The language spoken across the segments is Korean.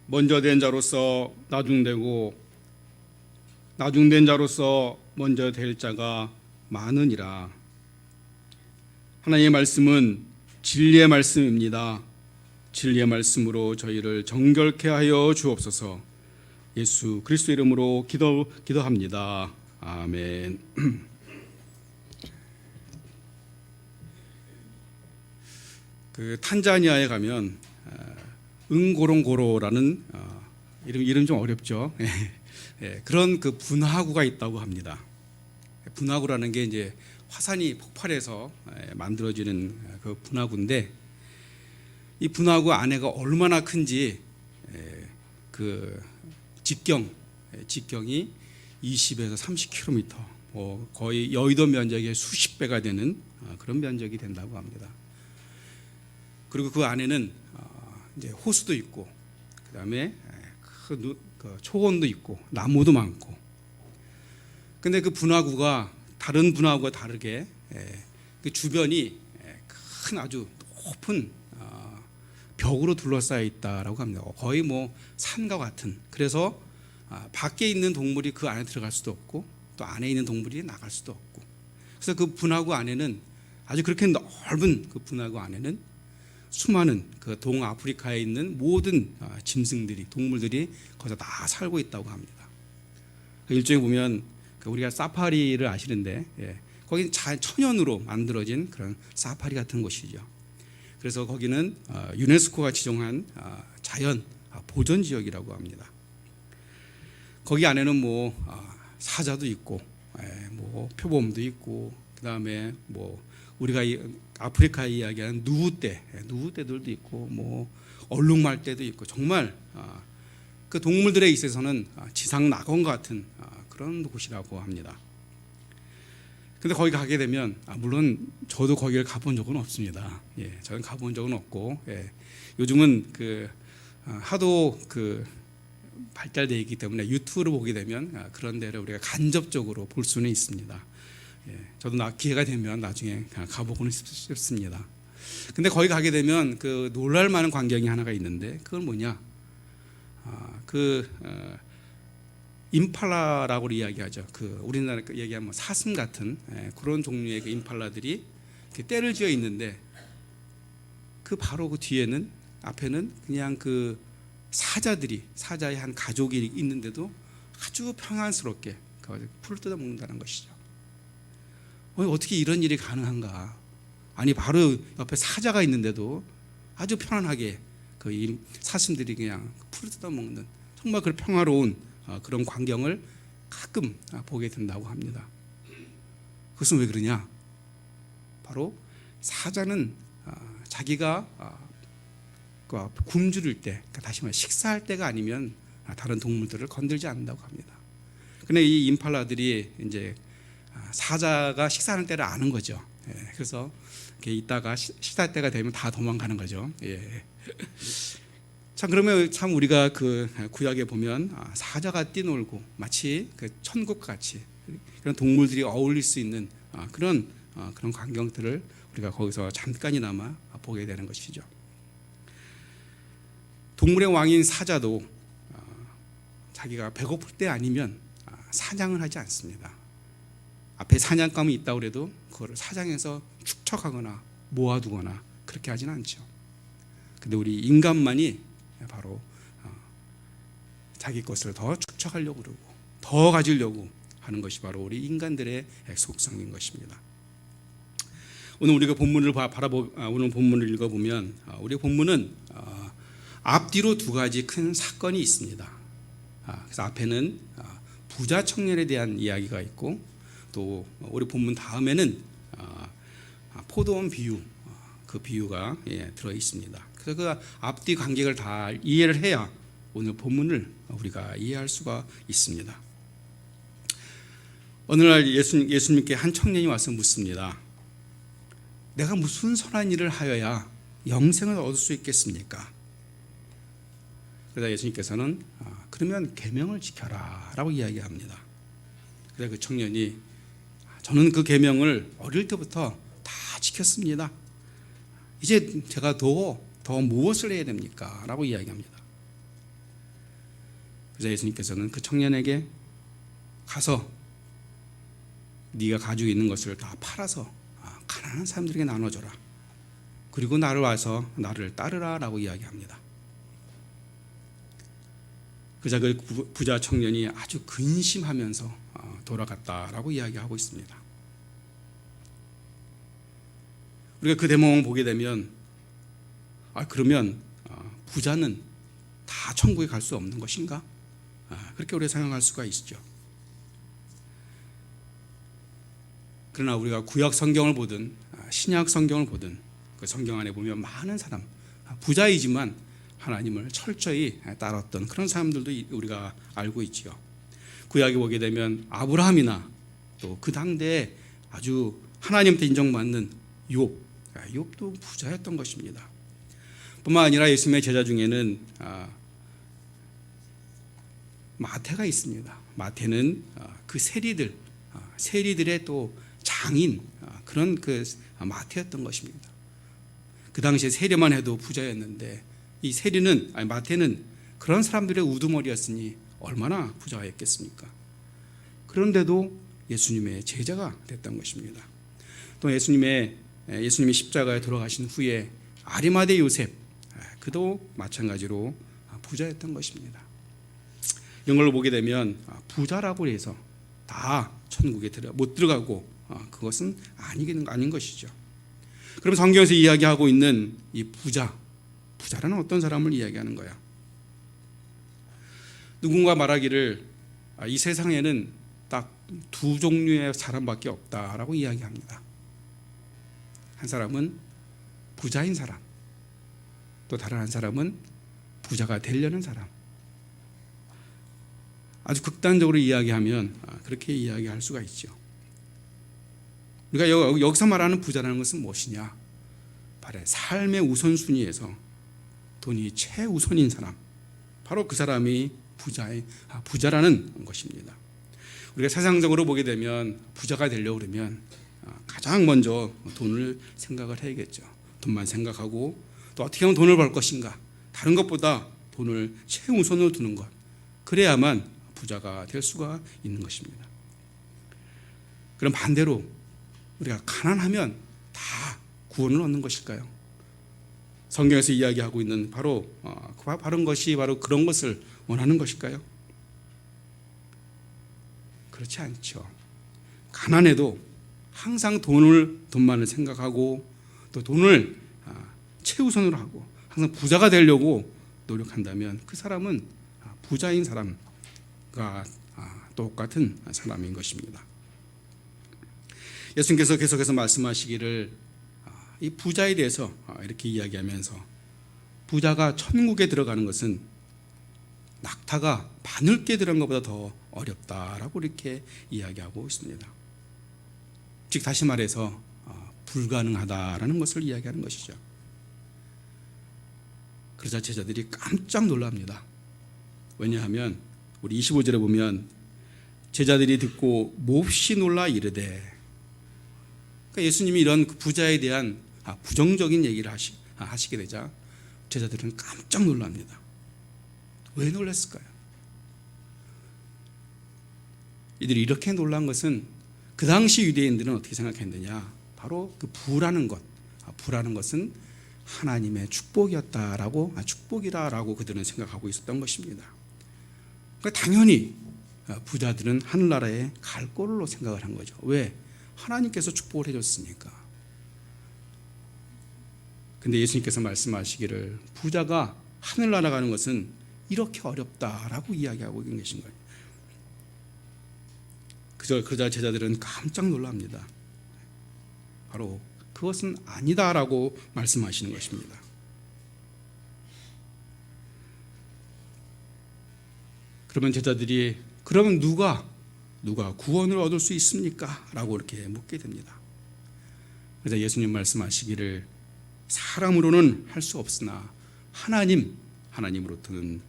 먼저 된 자로서 나중되고 나중된 자로서 먼저 될 자가 많으니라. 하나님의 말씀은 진리의 말씀입니다. 진리의 말씀으로 저희를 정결케 하여 주옵소서. 예수 그리스도 이름으로 기도합니다. 아멘. 그 탄자니아에 가면 응고롱고로라는 이름 좀 어렵죠. 그런 그 분화구가 있다고 합니다. 분화구라는 게 이제 화산이 폭발해서 만들어지는 그 분화구인데, 이 분화구 안에가 얼마나 큰지 그 직경이 20에서 30km, 거의 여의도 면적의 수십 배가 되는 그런 면적이 된다고 합니다. 그리고 그 안에는 이제 호수도 있고, 그다음에 그 초원도 있고, 나무도 많고. 근데 그 분화구가 다른 분화구와 다르게 그 주변이 큰 아주 높은 벽으로 둘러싸여 있다라고 합니다. 거의 뭐 산과 같은. 그래서 밖에 있는 동물이 그 안에 들어갈 수도 없고, 또 안에 있는 동물이 나갈 수도 없고. 그래서 그 분화구 안에는, 아주 그렇게 넓은 그 분화구 안에는 수많은 그 동아프리카에 있는 모든 짐승들이, 동물들이 거기서 다 살고 있다고 합니다. 일종에 보면 우리가 사파리를 아시는데, 거기는 천연으로 만들어진 그런 사파리 같은 곳이죠. 그래서 거기는 유네스코가 지정한 자연 보전 지역이라고 합니다. 거기 안에는 뭐 사자도 있고, 뭐 표범도 있고, 그다음에 뭐 우리가 아프리카에 이야기하는 누우떼들도 있고, 뭐 얼룩말떼도 있고, 정말 그 동물들에 있어서는 지상 낙원 같은 그런 곳이라고 합니다. 근데 거기 가게 되면, 물론 저도 거기를 가본 적은 없습니다. 저는 가본 적은 없고, 요즘은 그 하도 그 발달되어 있기 때문에 유튜브를 보게 되면 그런 데를 우리가 간접적으로 볼 수는 있습니다. 저도 기회가 되면 나중에 가보고는 싶습니다. 근데 거기 가게 되면 그 놀랄 만한 광경이 하나가 있는데, 그건 뭐냐? 임팔라라고 이야기하죠. 그 우리나라 얘기하면 사슴 같은 그런 종류의 그 임팔라들이 떼를 지어 있는데, 그 바로 그 뒤에는, 앞에는 그냥 그 사자의 한 가족이 있는데도 아주 평안스럽게 풀을 뜯어 먹는다는 것이죠. 어떻게 이런 일이 가능한가? 아니, 바로 옆에 사자가 있는데도 아주 편안하게 그 사슴들이 그냥 풀을 뜯어 먹는, 정말 그 평화로운 그런 광경을 가끔 보게 된다고 합니다. 그것은 왜 그러냐? 바로 사자는 자기가 굶주릴 때, 다시 말해 식사할 때가 아니면 다른 동물들을 건들지 않는다고 합니다. 근데 이 임팔라들이 이제 사자가 식사하는 때를 아는 거죠. 그래서 이렇게 있다가 식사할 때가 되면 다 도망가는 거죠. 참, 그러면 참 우리가 그 구약에 보면 사자가 뛰놀고 마치 그 천국 같이 그런 동물들이 어울릴 수 있는 그런 광경들을 우리가 거기서 잠깐이나마 보게 되는 것이죠. 동물의 왕인 사자도 자기가 배고플 때 아니면 사냥을 하지 않습니다. 앞에 사냥감이 있다고 해도 그거를 사냥해서 축적하거나 모아두거나 그렇게 하지는 않죠. 근데 우리 인간만이 바로 자기 것을 더 축적하려고 그러고 더 가지려고 하는 것이 바로 우리 인간들의 속성인 것입니다. 오늘 우리가 본문을 오늘 본문을 읽어보면, 우리 본문은 앞뒤로 두 가지 큰 사건이 있습니다. 그래서 앞에는 부자 청년에 대한 이야기가 있고, 또 우리 본문 다음에는 포도원 비유, 그 비유가 들어 있습니다. 그래서 그 앞뒤 관계를 다 이해를 해야 오늘 본문을 우리가 이해할 수가 있습니다. 어느 날 예수님께 한 청년이 와서 묻습니다. 내가 무슨 선한 일을 하여야 영생을 얻을 수 있겠습니까? 그래서 예수님께서는 그러면 계명을 지켜라 라고 이야기합니다. 그래서 그 청년이, 저는 그 계명을 어릴 때부터 다 지켰습니다. 이제 제가 더 무엇을 해야 됩니까? 라고 이야기합니다. 그래서 예수님께서는 그 청년에게 가서 네가 가지고 있는 것을 다 팔아서 가난한 사람들에게 나눠줘라. 그리고 나를 와서 나를 따르라라고 이야기합니다. 그자 그 부자 청년이 아주 근심하면서 돌아갔다라고 이야기하고 있습니다. 우리가 그 대목을 보게 되면 그러면 부자는 다 천국에 갈 수 없는 것인가? 그렇게 우리가 생각할 수가 있죠. 그러나 우리가 구약 성경을 보든 신약 성경을 보든 그 성경 안에 보면 많은 사람, 부자이지만 하나님을 철저히 따랐던 그런 사람들도 우리가 알고 있지요. 구약에 보게 되면 아브라함이나 또 그 당대에 아주 하나님한테 인정받는 욥도 부자였던 것입니다. 뿐만 아니라 예수님의 제자 중에는 마태가 있습니다. 마태는 그 세리들의 또 장인, 그런 그 마태였던 것입니다. 그 당시에 세리만 해도 부자였는데 이 마태는 그런 사람들의 우두머리였으니 얼마나 부자였겠습니까? 그런데도 예수님의 제자가 됐던 것입니다. 또 예수님이 십자가에 돌아가신 후에 아리마대 요셉, 그도 마찬가지로 부자였던 것입니다. 이런 걸 보게 되면 부자라고 해서 다 천국에 못 들어가고 그것은 아닌 것이죠. 그럼 성경에서 이야기하고 있는 이 부자라는 어떤 사람을 이야기하는 거야? 누군가 말하기를 이 세상에는 딱 두 종류의 사람밖에 없다라고 이야기합니다. 한 사람은 부자인 사람, 또 다른 한 사람은 부자가 되려는 사람. 아주 극단적으로 이야기하면 그렇게 이야기할 수가 있죠. 우리가 여기서 말하는 부자라는 것은 무엇이냐? 바로 삶의 우선순위에서 돈이 최우선인 사람, 바로 그 사람이 부자라는 것입니다. 우리가 세상적으로 보게 되면 부자가 되려고 그러면 가장 먼저 돈을 생각을 해야겠죠. 돈만 생각하고 또 어떻게 하면 돈을 벌 것인가, 다른 것보다 돈을 최우선으로 두는 것, 그래야만 부자가 될 수가 있는 것입니다. 그럼 반대로 우리가 가난하면 다 구원을 얻는 것일까요? 성경에서 이야기하고 있는 바로 것이 바로 그런 것을 원하는 것일까요? 그렇지 않죠. 가난해도 항상 돈만을 생각하고 또 돈을 최우선으로 하고 항상 부자가 되려고 노력한다면 그 사람은 부자인 사람과 똑같은 사람인 것입니다. 예수님께서 계속해서 말씀하시기를 이 부자에 대해서 이렇게 이야기하면서 부자가 천국에 들어가는 것은 낙타가 바늘게 들어간 것보다 더 어렵다라고 이렇게 이야기하고 있습니다. 즉 다시 말해서 불가능하다라는 것을 이야기하는 것이죠. 그러자 제자들이 깜짝 놀랍니다. 왜냐하면 우리 25절에 보면 제자들이 듣고 몹시 놀라 이르되, 그러니까 예수님이 이런 부자에 대한 부정적인 얘기를 하시게 되자 제자들은 깜짝 놀랍니다. 왜 놀랐을까요? 이들이 이렇게 놀란 것은 그 당시 유대인들은 어떻게 생각했느냐, 바로 그 부라는 것은 하나님의 축복이라고 그들은 생각하고 있었던 것입니다. 그러니까 당연히 부자들은 하늘나라에 갈 꼴로 생각을 한 거죠. 왜? 하나님께서 축복을 해줬으니까. 근데 예수님께서 말씀하시기를 부자가 하늘나라 가는 것은 이렇게 어렵다라고 이야기하고 계신 거예요. 그러자 제자들은 깜짝 놀랍니다. 바로 그것은 아니다라고 말씀하시는 것입니다. 그러면 제자들이 그러면 누가 구원을 얻을 수 있습니까? 라고 이렇게 묻게 됩니다. 그래서 예수님 말씀하시기를 사람으로는 할 수 없으나 하나님으로는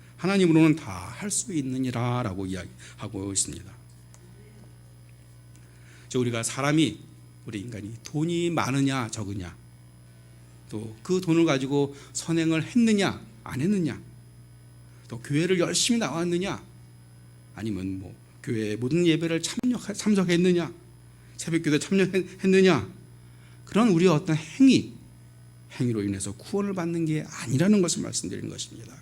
다 할 수 있느니라 라고 이야기하고 있습니다. 우리가 우리 인간이 돈이 많으냐 적으냐, 또 그 돈을 가지고 선행을 했느냐 안 했느냐, 또 교회를 열심히 나왔느냐 아니면 뭐 교회 모든 예배를 참석했느냐, 새벽기도에 참여했느냐, 그런 우리의 어떤 행위로 인해서 구원을 받는 게 아니라는 것을 말씀드리는 것입니다.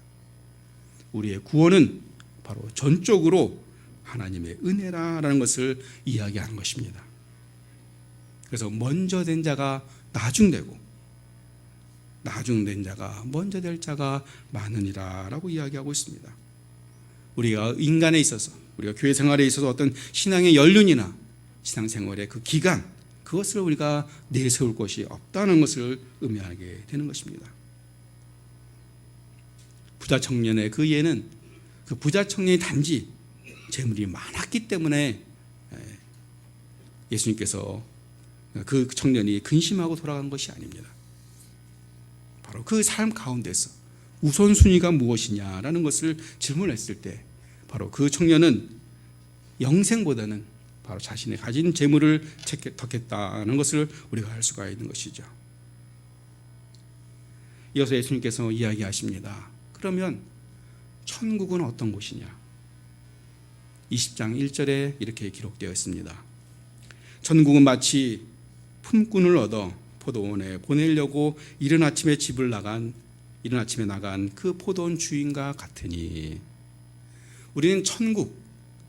우리의 구원은 바로 전적으로 하나님의 은혜라는 것을 이야기하는 것입니다. 그래서 먼저 된 자가 나중되고 나중된 자가 먼저 될 자가 많으니라 라고 이야기하고 있습니다. 우리가 인간에 있어서, 우리가 교회 생활에 있어서 어떤 신앙의 연륜이나 신앙생활의 그 기간, 그것을 우리가 내세울 것이 없다는 것을 의미하게 되는 것입니다. 부자 청년의 그 예는 그 부자 청년이 단지 재물이 많았기 때문에 예수님께서 그 청년이 근심하고 돌아간 것이 아닙니다. 바로 그 삶 가운데서 우선순위가 무엇이냐라는 것을 질문했을 때 바로 그 청년은 영생보다는 바로 자신의 가진 재물을 택했다는 것을 우리가 알 수가 있는 것이죠. 이어서 예수님께서 이야기하십니다. 그러면 천국은 어떤 곳이냐? 20장 1절에 이렇게 기록되어 있습니다. 천국은 마치 품꾼을 얻어 포도원에 보내려고 이른 아침에 나간 그 포도원 주인과 같으니, 우리는 천국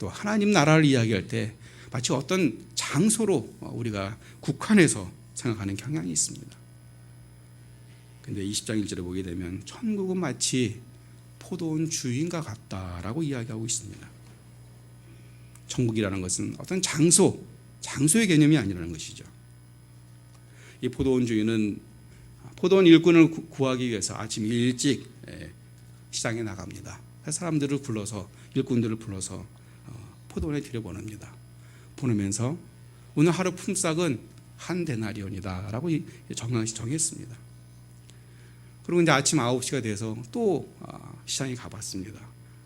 또 하나님 나라를 이야기할 때 마치 어떤 장소로 우리가 국한해서 생각하는 경향이 있습니다. 근데 20장 1절에 보게 되면 천국은 마치 포도원 주인과 같다라고 이야기하고 있습니다. 천국이라는 것은 어떤 장소의 개념이 아니라는 것이죠. 이 포도원 주인은 포도원 일꾼을 구하기 위해서 아침 일찍 시장에 나갑니다. 사람들을 불러서, 일꾼들을 불러서 포도원에 들여보냅니다. 보내면서 오늘 하루 품삯은 한 데나리온이다 라고 정했습니다. 그리고 이제 아침 9시가 돼서 또 시장에 가봤습니다.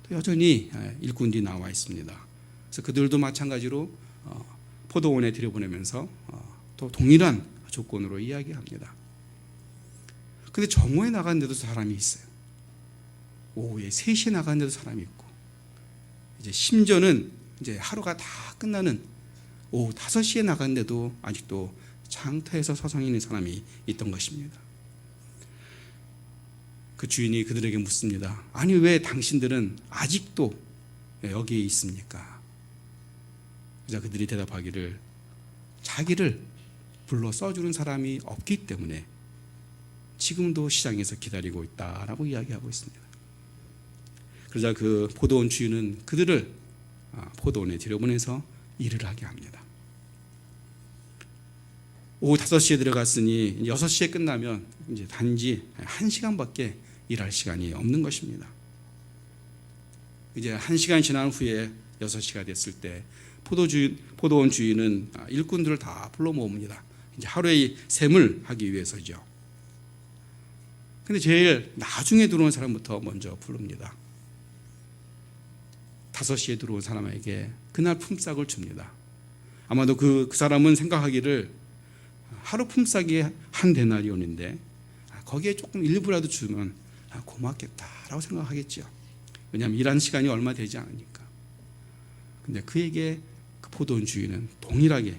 또 여전히 일꾼들이 나와 있습니다. 그래서 그들도 마찬가지로 포도원에 들여보내면서 또 동일한 조건으로 이야기합니다. 근데 정오에 나갔는데도 사람이 있어요. 오후에 3시에 나갔는데도 사람이 있고, 이제 심지어는 이제 하루가 다 끝나는 오후 5시에 나갔는데도 아직도 장터에서 서성이는 사람이 있던 것입니다. 그 주인이 그들에게 묻습니다. 아니, 왜 당신들은 아직도 여기에 있습니까? 그래서 그들이 대답하기를, 자기를 불러 써주는 사람이 없기 때문에 지금도 시장에서 기다리고 있다라고 이야기하고 있습니다. 그러자 그 포도원 주인은 그들을 포도원에 들여보내서 일을 하게 합니다. 오후 5시에 들어갔으니 6시에 끝나면 이제 단지 1시간밖에 일할 시간이 없는 것입니다. 이제 1시간 지난 후에 6시가 됐을 때 포도원 주인은 일꾼들을 다 불러 모읍니다. 이제 하루의 셈을 하기 위해서죠. 근데 제일 나중에 들어온 사람부터 먼저 부릅니다. 5시에 들어온 사람에게 그날 품삯을 줍니다. 아마도 그 사람은 생각하기를 하루 품삯이 한 데나리온인데 거기에 조금 일부라도 주면 고맙겠다라고 생각하겠죠. 왜냐하면 일한 시간이 얼마 되지 않으니까. 근데 그에게 그 포도원 주인은 동일하게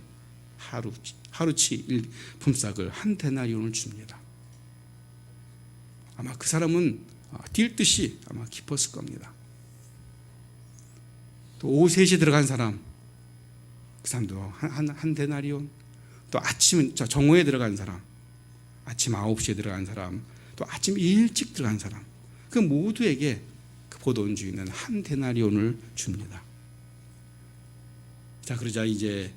하루치 품삯을 한 데나리온을 줍니다. 아마 그 사람은 뛸 듯이 아마 기뻤을 겁니다. 또 오후 3시에 들어간 사람, 그 사람도 한 데나리온, 또 아침 정오에 들어간 사람, 아침 9시에 들어간 사람, 또 아침 일찍 들어간 사람, 그 모두에게 그 포도원 주인은 한 데나리온을 줍니다. 자, 그러자 이제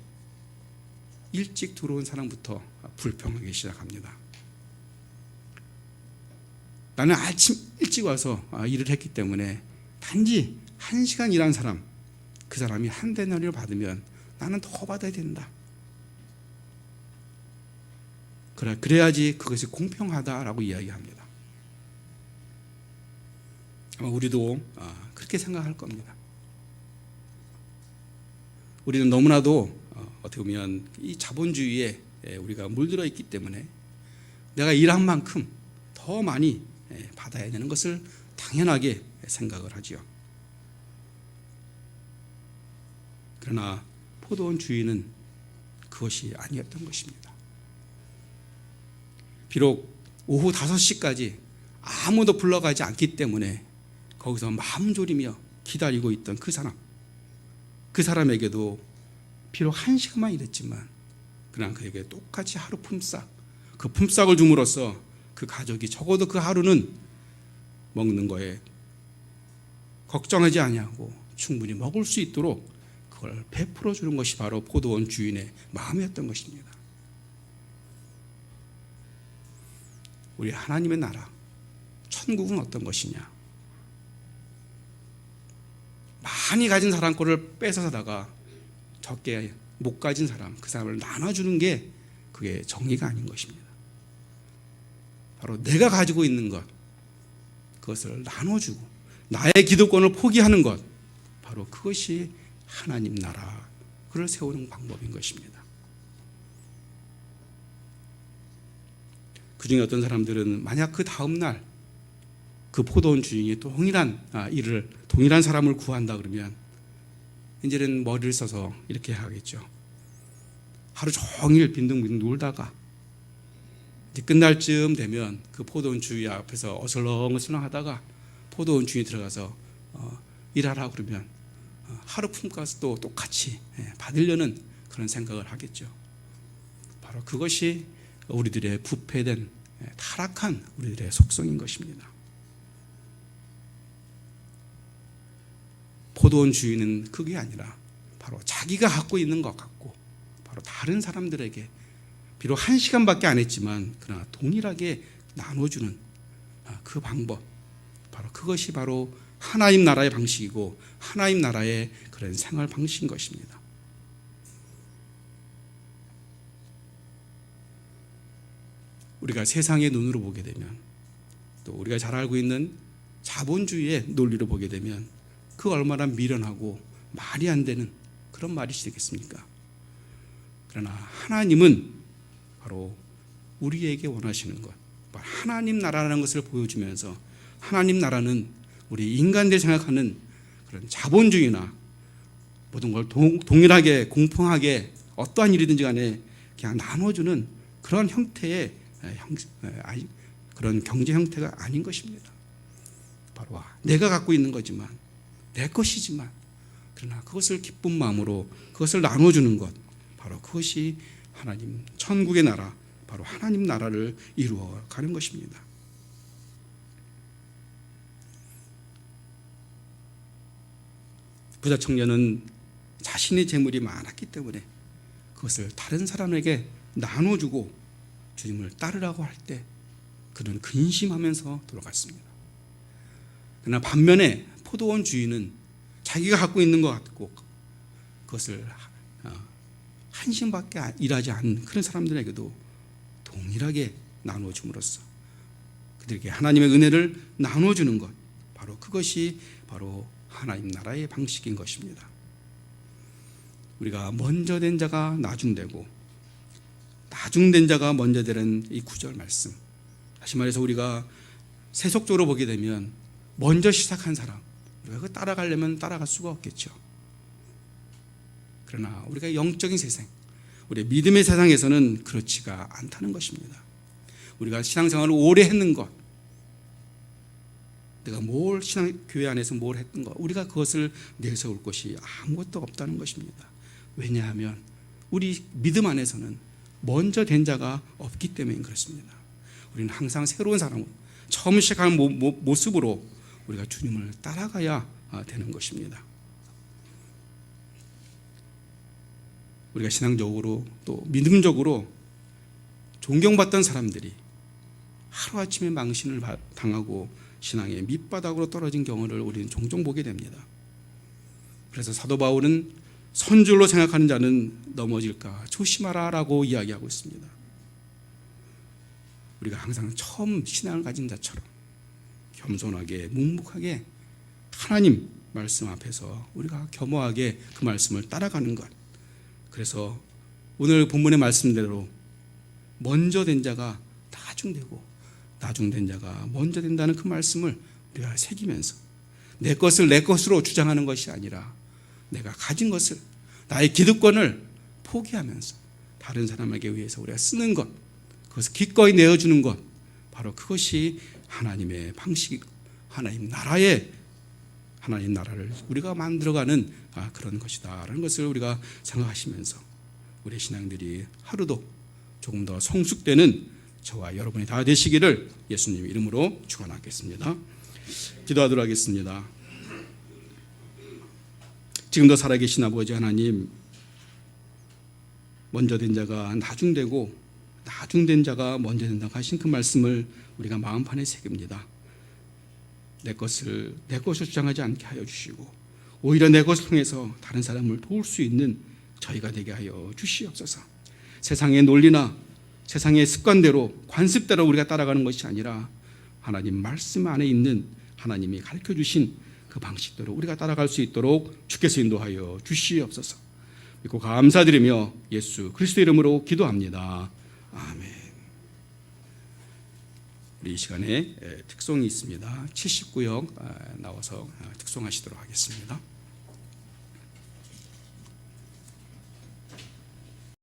일찍 들어온 사람부터 불평하기 시작합니다. 나는 아침 일찍 와서 일을 했기 때문에 단지 1시간 일한 사람, 그 사람이 한 데나리온을 받으면 나는 더 받아야 된다. 그래야지 그것이 공평하다라고 이야기합니다. 아마 우리도 그렇게 생각할 겁니다. 우리는 너무나도 어떻게 보면 이 자본주의에 우리가 물들어 있기 때문에 내가 일한 만큼 더 많이 받아야 되는 것을 당연하게 생각을 하지요. 그러나 포도원 주인은 그것이 아니었던 것입니다. 비록 오후 5시까지 아무도 불러가지 않기 때문에 거기서 마음 졸이며 기다리고 있던 그 사람에게도 비록 1시간만 일했지만 그러나 그에게 똑같이 하루 품삯, 그 품삯을 줌으로써 그 가족이 적어도 그 하루는 먹는 거에 걱정하지 아니하고 충분히 먹을 수 있도록 그걸 베풀어 주는 것이 바로 포도원 주인의 마음이었던 것입니다. 우리 하나님의 나라, 천국은 어떤 것이냐? 많이 가진 사람 거를 뺏어다가 적게 못 가진 사람, 그 사람을 나눠주는 게 그게 정의가 아닌 것입니다. 바로 내가 가지고 있는 것, 그것을 나눠주고 나의 기득권을 포기하는 것, 바로 그것이 하나님 나라를 세우는 방법인 것입니다. 그 중에 어떤 사람들은 만약 그 다음 날 그 포도원 주인이 동일한 사람을 구한다 그러면 이제는 머리를 써서 이렇게 하겠죠. 하루 종일 빈둥빈둥 놀다가 이제 끝날 쯤 되면 그 포도원 주인 앞에서 어슬렁어슬렁 하다가 포도원 주인이 들어가서 일하라 그러면 하루 품값도 똑같이 받으려는 그런 생각을 하겠죠. 바로 그것이 우리들의 부패된 타락한 우리들의 속성인 것입니다. 포도원 주인은 그게 아니라 바로 자기가 갖고 있는 것 같고 바로 다른 사람들에게 비록 1시간밖에 안 했지만 그러나 동일하게 나눠주는 그 방법, 바로 그것이 바로 하나님 나라의 방식이고 하나님 나라의 그런 생활 방식인 것입니다. 우리가 세상의 눈으로 보게 되면 또 우리가 잘 알고 있는 자본주의의 논리로 보게 되면 그 얼마나 미련하고 말이 안 되는 그런 말이시겠습니까? 그러나 하나님은 바로 우리에게 원하시는 것, 하나님 나라라는 것을 보여주면서 하나님 나라는 우리 인간들이 생각하는 그런 자본주의나 모든 걸 동일하게 공평하게 어떠한 일이든지 간에 그냥 나눠주는 그런 형태의 그런 경제 형태가 아닌 것입니다. 바로 내가 갖고 있는 거지만 내 것이지만 그러나 그것을 기쁜 마음으로 그것을 나눠주는 것, 바로 그것이 하나님 천국의 나라, 바로 하나님 나라를 이루어가는 것입니다. 부자 청년은 자신의 재물이 많았기 때문에 그것을 다른 사람에게 나눠주고 주님을 따르라고 할 때 그는 근심하면서 돌아갔습니다. 그러나 반면에 포도원 주인은 자기가 갖고 있는 것 같고 그것을 한심밖에 일하지 않은 그런 사람들에게도 동일하게 나눠줌으로써 그들에게 하나님의 은혜를 나눠주는 것, 바로 그것이 바로 하나님 나라의 방식인 것입니다. 우리가 먼저 된 자가 나중되고 나중된 자가 먼저 되는 이 구절 말씀, 다시 말해서 우리가 세속적으로 보게 되면 먼저 시작한 사람, 우리가 그 따라가려면 따라갈 수가 없겠죠. 그러나 우리가 영적인 세상, 우리 믿음의 세상에서는 그렇지가 않다는 것입니다. 우리가 신앙생활을 오래 했는 것, 내가 교회 안에서 뭘 했던 것, 우리가 그것을 내세울 것이 아무것도 없다는 것입니다. 왜냐하면 우리 믿음 안에서는 먼저 된 자가 없기 때문에 그렇습니다. 우리는 항상 새로운 사람으로 처음 시작하는 모습으로 우리가 주님을 따라가야 되는 것입니다. 우리가 신앙적으로 또 믿음적으로 존경받던 사람들이 하루아침에 망신을 당하고 신앙의 밑바닥으로 떨어진 경우를 우리는 종종 보게 됩니다. 그래서 사도 바울은 선줄로 생각하는 자는 넘어질까 조심하라라고 이야기하고 있습니다. 우리가 항상 처음 신앙을 가진 자처럼 겸손하게 묵묵하게 하나님 말씀 앞에서 우리가 겸허하게 그 말씀을 따라가는 것, 그래서 오늘 본문의 말씀대로 먼저 된 자가 나중되고 나중된 자가 먼저 된다는 그 말씀을 우리가 새기면서 내 것을 내 것으로 주장하는 것이 아니라 내가 가진 것을 나의 기득권을 포기하면서 다른 사람에게 위해서 우리가 쓰는 것, 그것을 기꺼이 내어주는 것, 바로 그것이 하나님의 방식이고 하나님 나라를 우리가 만들어가는 그런 것이다라는 것을 우리가 생각하시면서 우리의 신앙들이 하루도 조금 더 성숙되는 저와 여러분이 다 되시기를 예수님 이름으로 축원하겠습니다. 기도하도록 하겠습니다. 지금도 살아계신 아버지 하나님, 먼저 된 자가 나중되고 나중된 자가 먼저 된다고 하신 그 말씀을 우리가 마음판에 새깁니다. 내 것을 주장하지 않게 하여 주시고 오히려 내 것을 통해서 다른 사람을 도울 수 있는 저희가 되게 하여 주시옵소서. 세상의 논리나 세상의 습관대로 관습대로 우리가 따라가는 것이 아니라 하나님 말씀 안에 있는 하나님이 가르쳐 주신 그 방식대로 우리가 따라갈 수 있도록 주께서 인도하여 주시옵소서. 믿고 감사드리며 예수 그리스도 이름으로 기도합니다. 아멘. 우리 이 시간에 특송이 있습니다. 79역 나와서 특송하시도록 하겠습니다.